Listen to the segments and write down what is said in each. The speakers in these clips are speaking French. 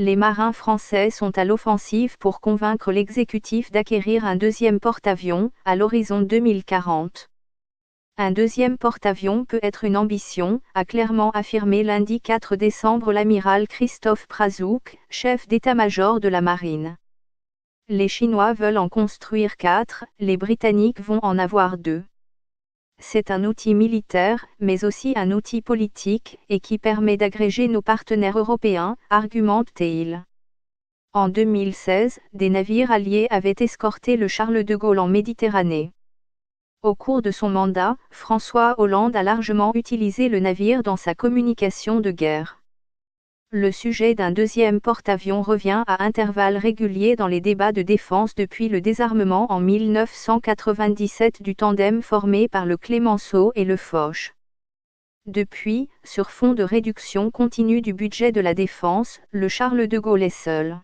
Les marins français sont à l'offensive pour convaincre l'exécutif d'acquérir un deuxième porte-avions, à l'horizon 2040. Un deuxième porte-avions peut être une ambition, a clairement affirmé lundi 4 décembre l'amiral Christophe Prazouk, chef d'état-major de la marine. Les Chinois veulent en construire 4, les Britanniques vont en avoir 2. C'est un outil militaire, mais aussi un outil politique, et qui permet d'agréger nos partenaires européens, argumente-t-il. En 2016, des navires alliés avaient escorté le Charles de Gaulle en Méditerranée. Au cours de son mandat, François Hollande a largement utilisé le navire dans sa communication de guerre. Le sujet d'un deuxième porte-avions revient à intervalles réguliers dans les débats de défense depuis le désarmement en 1997 du tandem formé par le Clemenceau et le Foch. Depuis, sur fond de réduction continue du budget de la défense, le Charles de Gaulle est seul.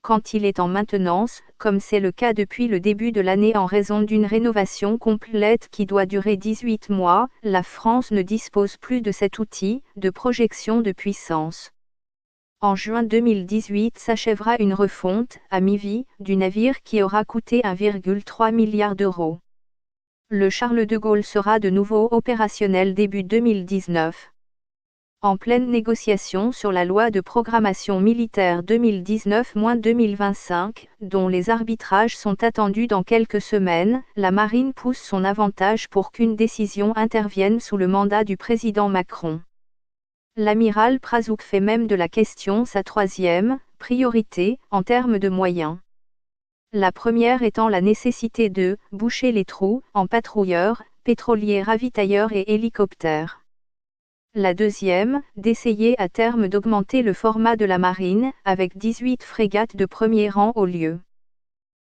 Quand il est en maintenance, comme c'est le cas depuis le début de l'année en raison d'une rénovation complète qui doit durer 18 mois, la France ne dispose plus de cet outil de projection de puissance. En juin 2018 s'achèvera une refonte, à mi-vie, du navire qui aura coûté 1,3 milliard d'euros. Le Charles de Gaulle sera de nouveau opérationnel début 2019. En pleine négociation sur la loi de programmation militaire 2019-2025, dont les arbitrages sont attendus dans quelques semaines, la marine pousse son avantage pour qu'une décision intervienne sous le mandat du président Macron. L'amiral Prazouk fait même de la question sa troisième priorité en termes de moyens. La première étant la nécessité de boucher les trous en patrouilleurs, pétroliers ravitailleurs et hélicoptères. La deuxième, d'essayer à terme d'augmenter le format de la marine, avec 18 frégates de premier rang au lieu